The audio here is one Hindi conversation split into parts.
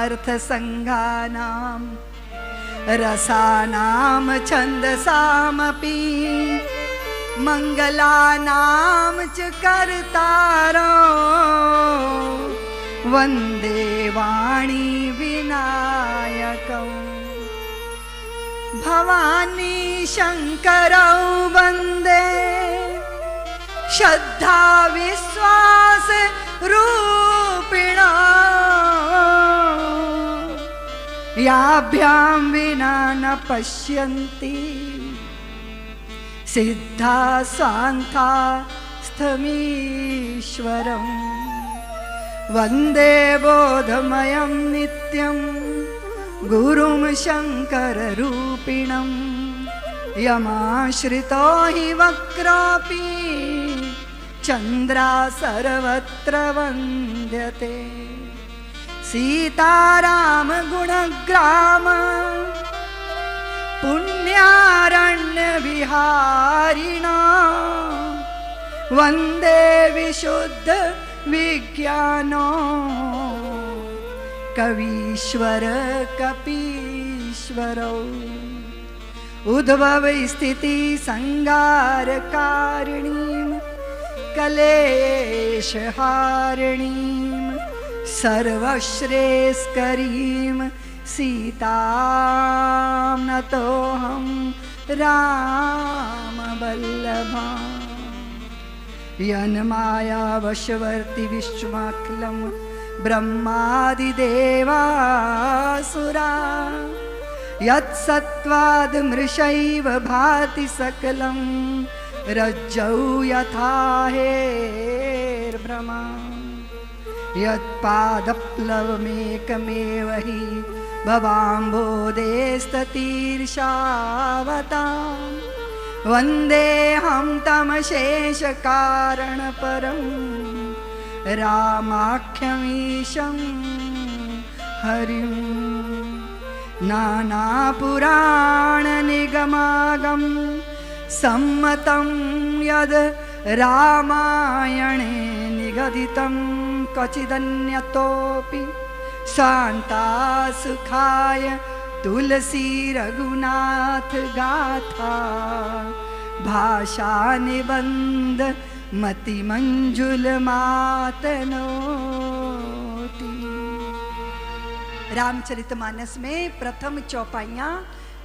समर्थ संघानां रसानां छन्दसामपि मंगलानां च कर्तारो वन्दे वाणी विनायकौ भवानी शंकरौ वन्दे श्रद्धा विश्वास रूपिणा याभ्यां विना न पश्यन्ति सिद्धा स्वान्ता स्थमीश्वरं वन्दे बोधमयं नित्यं गुरुं शङ्कररूपिणं यमाश्रितो हि वक्रापि चन्द्रा सर्वत्र वन्द्यते सीताराम गुणग्राम पुण्यारण्य विहारिणा वन्दे विशुद्ध विज्ञानो कवीश्वर कपीश्वरौ उद्भव स्थिति संगारकारिणीं क्लेशहारिणीं सर्वश्रेष्ठकरीं सीतां नतोऽहं रामवल्लभाम् यन्माया वशवर्ति विश्वमखिलं ब्रह्मादिदेवासुरा यत्सत्त्वाद् मृषैव भाति सकलं रज्जौ यथा हेर्भ्रमा यत्पादप्लवमेकमेव हि भवाम्भोदेस्ततीर्षावतां वन्देऽहं तमशेषकारणपरं रामाख्यमीशं हरिं नानापुराणनिगमागं सम्मतं यद् रामायणे निगदितं क्वचिदन्यतोऽपि शान्तासुखाय तुलसी रघुनाथ गाथा भाषा निबंध मति मंजुल मातनोती। रामचरितमानस में प्रथम चौपाइयां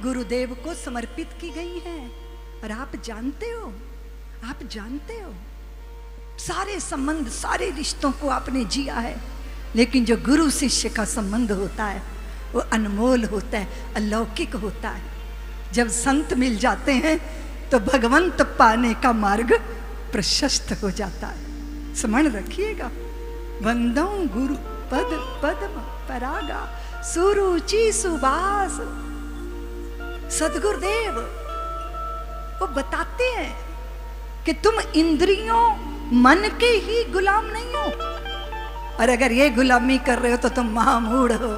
गुरुदेव को समर्पित की गई हैं। और आप जानते हो सारे संबंध सारे रिश्तों को आपने जिया है, लेकिन जो गुरु शिष्य का संबंध होता है वो अनमोल होता है, अलौकिक होता है। जब संत मिल जाते हैं तो भगवंत पाने का मार्ग प्रशस्त हो जाता है। स्मरण रखिएगा, वंदौ गुरु पद पद्म परागा सुरुचि सुबास। सदगुरुदेव वो बताते हैं कि तुम इंद्रियों मन के ही गुलाम नहीं हो, और अगर ये गुलामी कर रहे हो तो तुम महामूढ़ हो।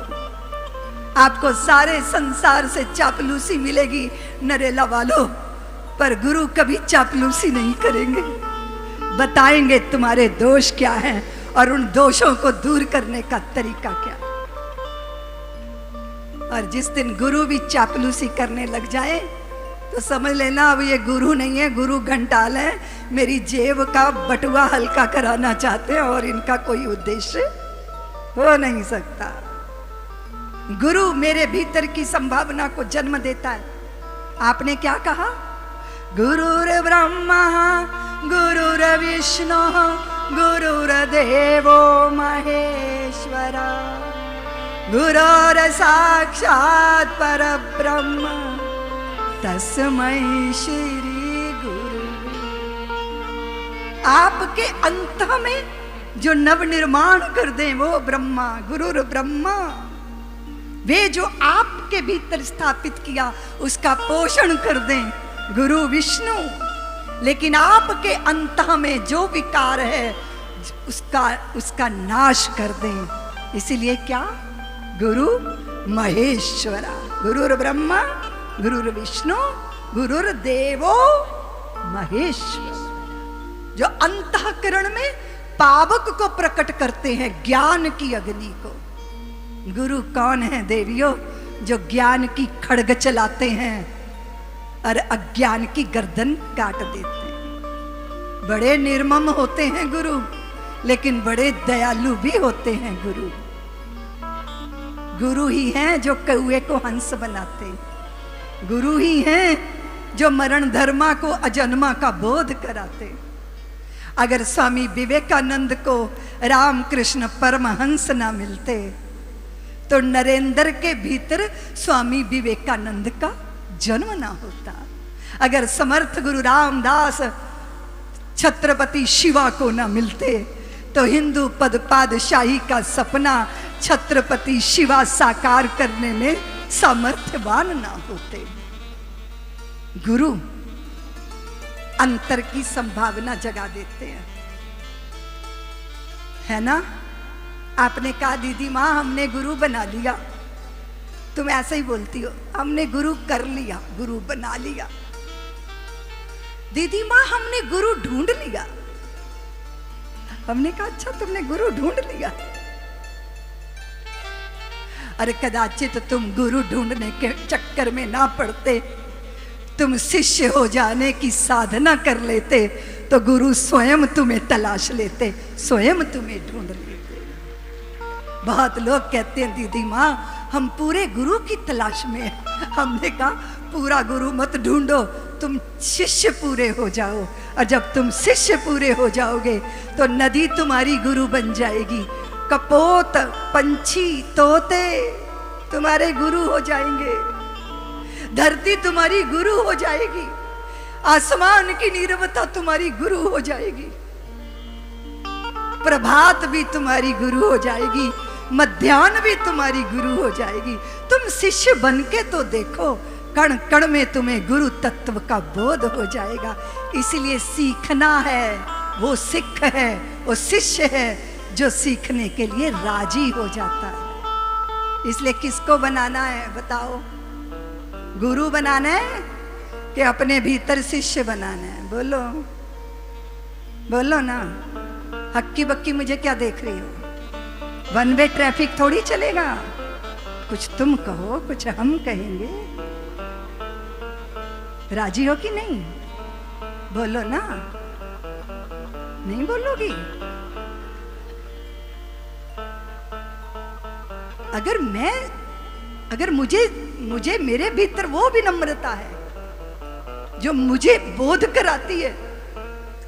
आपको सारे संसार से चापलूसी मिलेगी नरेला वालों, पर गुरु कभी चापलूसी नहीं करेंगे। बताएंगे तुम्हारे दोष क्या हैं और उन दोषों को दूर करने का तरीका क्या। और जिस दिन गुरु भी चापलूसी करने लग जाए तो समझ लेना अब ये गुरु नहीं है, गुरु घंटाल है। मेरी जेब का बटुआ हल्का कराना चाहते हैं और इनका कोई उद्देश्य हो नहीं सकता। गुरु मेरे भीतर की संभावना को जन्म देता है। आपने क्या कहा? गुरुर ब्रह्मा गुरुर विष्णु गुरुर देवो महेश्वरा गुरुर साक्षात् परब्रह्म तस्मै श्री गुरु। आपके अंत में जो नव निर्माण कर दे वो ब्रह्मा, गुरुर ब्रह्मा। वे जो आपके भीतर स्थापित किया उसका पोषण कर दें गुरु विष्णु। लेकिन आपके अंत में जो विकार है उसका नाश कर दें। इसीलिए क्या? गुरु महेश्वरा, गुरुर ब्रह्मा गुरुर विष्णु गुरुर देवो महेश्वर। जो अंतःकरण में पावक को प्रकट करते हैं, ज्ञान की अग्नि को, गुरु कौन है देवियों? जो ज्ञान की खड्ग चलाते हैं और अज्ञान की गर्दन काट देते हैं। बड़े निर्मम होते हैं गुरु, लेकिन बड़े दयालु भी होते हैं गुरु। गुरु ही हैं जो कौए को हंस बनाते, गुरु ही हैं जो मरण धर्मा को अजन्मा का बोध कराते। अगर स्वामी विवेकानंद को रामकृष्ण परमहंस ना मिलते तो नरेंद्र के भीतर स्वामी विवेकानंद का जन्म ना होता। अगर समर्थ गुरु रामदास छत्रपति शिवा को ना मिलते तो हिंदू पद पादशाही का सपना छत्रपति शिवा साकार करने में सामर्थ्यवान ना होते। गुरु अंतर की संभावना जगा देते हैं, है ना? आपने कहा दीदी माँ हमने गुरु बना लिया, तुम ऐसे ही बोलती हो, हमने गुरु कर लिया, गुरु बना लिया। दीदी माँ हमने गुरु ढूंढ लिया। हमने कहा अच्छा तुमने गुरु ढूंढ लिया। अरे कदाचित तुम गुरु ढूंढने के चक्कर में ना पड़ते, तुम शिष्य हो जाने की साधना कर लेते तो गुरु स्वयं तुम्हें तलाश लेते, स्वयं तुम्हें ढूंढ लेते। बहुत लोग कहते हैं दीदी माँ हम पूरे गुरु की तलाश में हैं। हमने कहा पूरा गुरु मत ढूंढो, तुम शिष्य पूरे हो जाओ, और जब तुम शिष्य पूरे हो जाओगे तो नदी तुम्हारी गुरु बन जाएगी, कपोत पंछी तोते तुम्हारे गुरु हो जाएंगे, धरती तुम्हारी गुरु हो जाएगी, आसमान की नीरवता तुम्हारी गुरु हो जाएगी, प्रभात भी तुम्हारी गुरु हो जाएगी, मध्याह्न भी तुम्हारी गुरु हो जाएगी। तुम शिष्य बन के तो देखो, कण कण में तुम्हें गुरु तत्व का बोध हो जाएगा। इसलिए सीखना है, वो सिख है, वो शिष्य है जो सीखने के लिए राजी हो जाता है। इसलिए किसको बनाना है बताओ? गुरु बनाना है कि अपने भीतर शिष्य बनाना है? बोलो बोलो ना। हक्की बक्की मुझे क्या देख रही हो? वन वे ट्रैफिक थोड़ी चलेगा, कुछ तुम कहो कुछ हम कहेंगे। राजी हो कि नहीं? बोलो ना। नहीं बोलोगी? अगर मुझे मेरे भीतर वो विनम्रता है जो मुझे बोध कराती है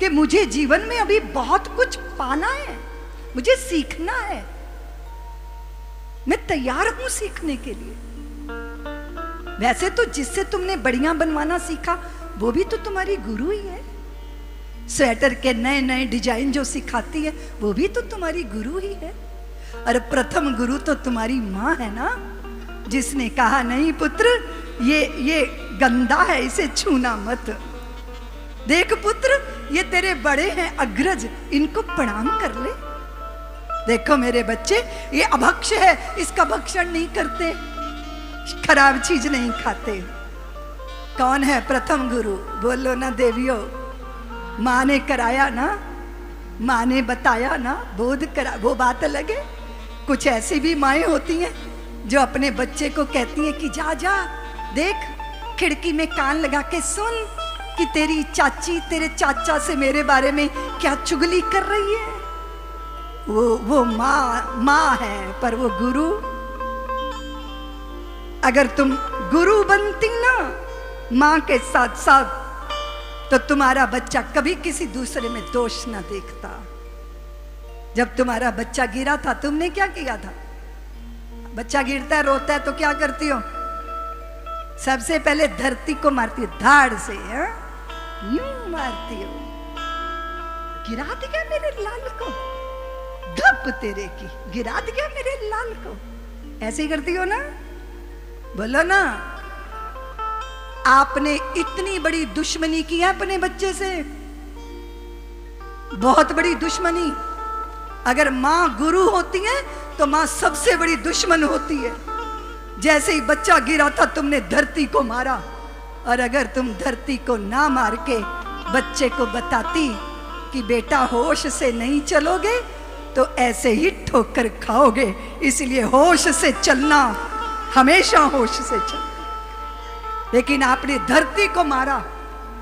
कि मुझे जीवन में अभी बहुत कुछ पाना है, मुझे सीखना है, मैं तैयार हूं सीखने के लिए। वैसे तो जिससे तुमने बढ़िया बनवाना सीखा वो भी तो तुम्हारी गुरु ही है। स्वेटर के नए नए डिजाइन जो सिखाती है वो भी तो तुम्हारी गुरु ही है। और प्रथम गुरु तो तुम्हारी माँ है ना, जिसने कहा नहीं पुत्र ये गंदा है, इसे छूना मत। देख पुत्र ये तेरे बड़े हैं अग्रज, इनको प्रणाम कर ले। देखो मेरे बच्चे ये अभक्ष है, इसका भक्षण नहीं करते, खराब चीज नहीं खाते। कौन है प्रथम गुरु? बोलो ना देवियों। माँ ने कराया ना, माँ ने बताया ना, बोध करा, वो बात अलग है। कुछ ऐसी भी माएँ होती हैं जो अपने बच्चे को कहती हैं कि जा जा देख, खिड़की में कान लगा के सुन कि तेरी चाची तेरे चाचा से मेरे बारे में क्या चुगली कर रही है। वो माँ है, पर वो गुरु। अगर तुम गुरु बनती ना माँ के साथ साथ तो तुम्हारा बच्चा कभी किसी दूसरे में दोष ना देखता। जब तुम्हारा बच्चा गिरा था तुमने क्या किया था? बच्चा गिरता है रोता है तो क्या करती हो? सबसे पहले धरती को मारती हो, धाड़ से यूं मारती हो। गिरा दिया मेरे लाल को, धप तेरे की, गिरा दिया मेरे लाल को, ऐसे ही करती हो ना? बोलो ना। आपने इतनी बड़ी दुश्मनी की है अपने बच्चे से, बहुत बड़ी दुश्मनी। अगर माँ गुरु होती है तो माँ सबसे बड़ी दुश्मन होती है। जैसे ही बच्चा गिरा था तुमने धरती को मारा, और अगर तुम धरती को ना मार के बच्चे को बताती कि बेटा होश से नहीं चलोगे तो ऐसे ही ठोकर खाओगे। इसलिए होश से चलना, हमेशा होश से चलना। लेकिन आपने धरती को मारा,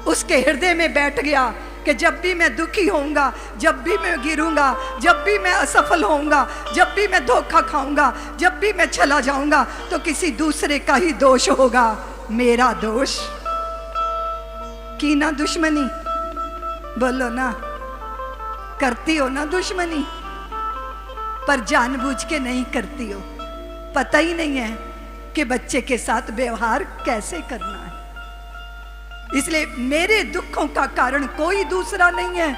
उसके हृदय में बैठ गया कि जब भी मैं दुखी होऊंगा, जब भी मैं गिरूंगा, जब भी मैं असफल होऊंगा, जब भी मैं धोखा खाऊंगा, जब भी मैं चला जाऊंगा, तो किसी दूसरे का ही दोष होगा, मेरा दोष। की ना दुश्मनी, बोलो ना, करती हो ना दुश्मनी, पर जानबूझ के नहीं करती हो। पता ही नहीं है कि बच्चे के साथ व्यवहार कैसे करना है। इसलिए मेरे दुखों का कारण कोई दूसरा नहीं है।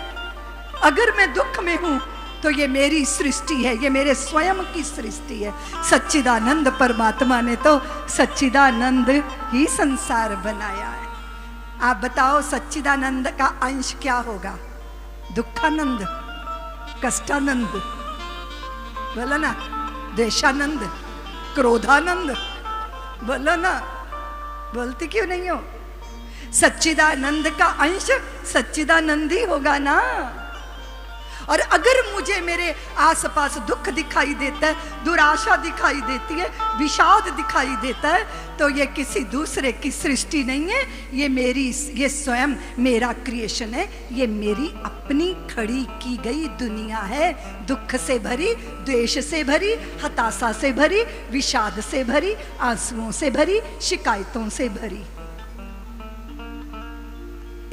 अगर मैं दुख में हूं तो ये मेरी सृष्टि है, ये मेरे स्वयं की सृष्टि है। सच्चिदानंद परमात्मा ने तो सच्चिदानंद ही संसार बनाया है। आप बताओ सच्चिदानंद का अंश क्या होगा? दुखानंद, कष्टानंद, बोलो ना, देशानंद, क्रोधानंद, बोलो ना, बोलती क्यों नहीं हो? सच्चिदानंद का अंश सच्चिदानंद ही होगा ना। और अगर मुझे मेरे आसपास दुख दिखाई देता है, दुराशा दिखाई देती है, विषाद दिखाई देता है, तो ये किसी दूसरे की सृष्टि नहीं है, ये स्वयं मेरा क्रिएशन है। ये मेरी अपनी खड़ी की गई दुनिया है, दुख से भरी, द्वेष से भरी, हताशा से भरी, विषाद से भरी, आंसुओं से भरी, शिकायतों से भरी।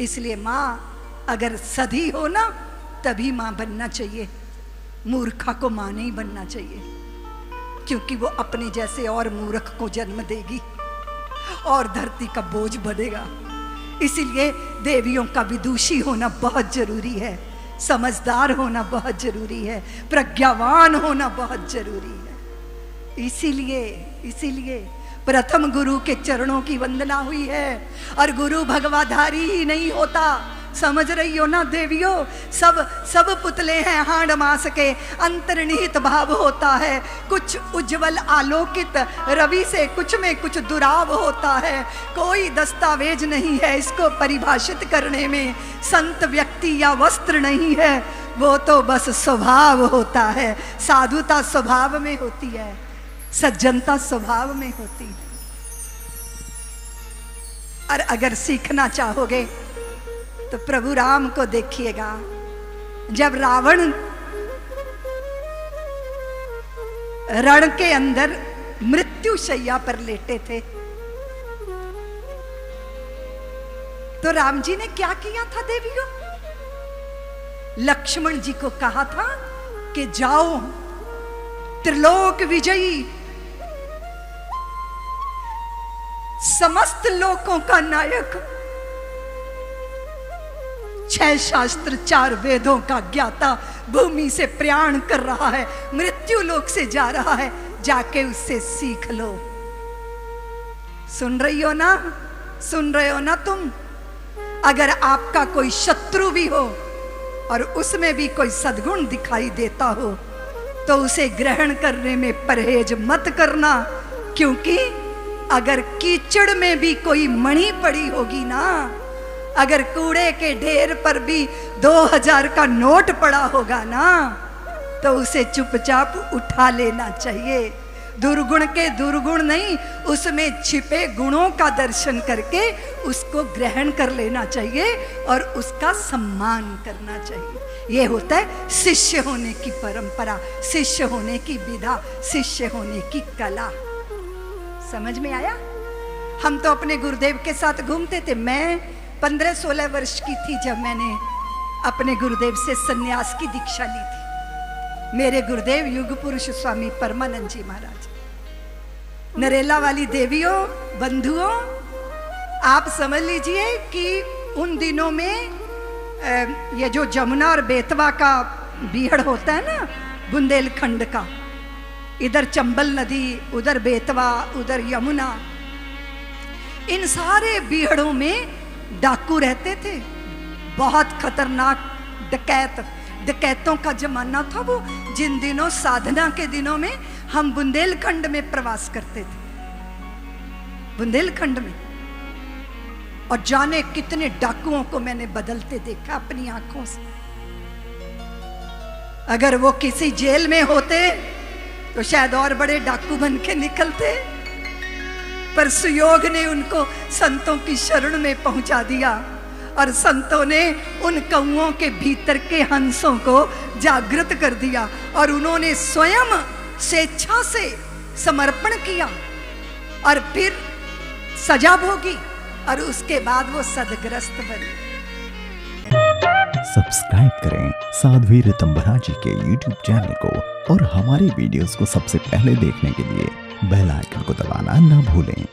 इसलिए माँ अगर सधी हो ना, तभी माँ बनना चाहिए। मूर्खा को माँ नहीं बनना चाहिए, क्योंकि वो अपने जैसे और मूर्ख को जन्म देगी और धरती का बोझ बढ़ेगा। इसीलिए देवियों का विदुषी होना बहुत जरूरी है, समझदार होना बहुत जरूरी है, प्रज्ञावान होना बहुत जरूरी है। इसीलिए प्रथम गुरु के चरणों की वंदना हुई है। और गुरु भगवाधारी ही नहीं होता, समझ रही हो ना देवियों? सब पुतले हैं हांड मास के, अंतर्निहित भाव होता है। कुछ उज्जवल आलोकित रवि से कुछ में कुछ दुराव होता है। कोई दस्तावेज नहीं है इसको परिभाषित करने में, संत व्यक्ति या वस्त्र नहीं है, वो तो बस स्वभाव होता है। साधुता स्वभाव में होती है, सज्जनता स्वभाव में होती है। और अगर सीखना चाहोगे तो प्रभु राम को देखिएगा। जब रावण रण के अंदर मृत्यु शैया पर लेटे थे, तो राम जी ने क्या किया था देवियों? लक्ष्मण जी को कहा था कि जाओ, त्रिलोक विजयी, समस्त लोकों का नायक, 6 शास्त्र 4 वेदों का ज्ञाता भूमि से प्रयाण कर रहा है, मृत्यु लोक से जा रहा है, जाके उससे सीख लो। सुन रही हो ना? सुन रहे हो ना तुम? अगर आपका कोई शत्रु भी हो और उसमें भी कोई सद्गुण दिखाई देता हो, तो उसे ग्रहण करने में परहेज मत करना, क्योंकि अगर कीचड़ में भी कोई मणि पड़ी होगी ना, अगर कूड़े के ढेर पर भी 2000 का नोट पड़ा होगा ना, तो उसे चुपचाप उठा लेना चाहिए। दुर्गुण के दुर्गुण नहीं, उसमें छिपे गुणों का दर्शन करके उसको ग्रहण कर लेना चाहिए और उसका सम्मान करना चाहिए। ये होता है शिष्य होने की परंपरा, शिष्य होने की विधा, शिष्य होने की कला। समझ में आया? हम तो अपने गुरुदेव के साथ घूमते थे। मैं 15-16 वर्ष की थी जब मैंने अपने गुरुदेव से सन्यास की दीक्षा ली थी। मेरे गुरुदेव युग पुरुष स्वामी परमानंद जी महाराज। नरेला वाली देवियों, बंधुओं, आप समझ लीजिए कि उन दिनों में ये जो जमुना और बेतवा का बीहड़ होता है ना, बुंदेलखंड का, इधर चंबल नदी, उधर बेतवा, उधर यमुना, इन सारे बीहड़ों में डाकू रहते थे। बहुत खतरनाक डकैतों का जमाना था वो। जिन दिनों साधना के दिनों में हम बुंदेलखंड में प्रवास करते थे, बुंदेलखंड में, और जाने कितने डाकुओं को मैंने बदलते देखा अपनी आंखों से। अगर वो किसी जेल में होते तो शायद और बड़े डाकू बन के निकलते, पर सुयोग ने उनको संतों की शरण में पहुंचा दिया और संतों ने उन कौओं के भीतर के हंसों को जागृत कर दिया और उन्होंने स्वयं स्वेच्छा से समर्पण किया और फिर सजा भोगी और उसके बाद वो सदग्रस्त बने। सब्सक्राइब करें साध्वी ऋतंभरा जी के YouTube चैनल को और हमारी वीडियोस को सबसे पहले देखने के लिए बेल आइकन को दबाना ना भूलें।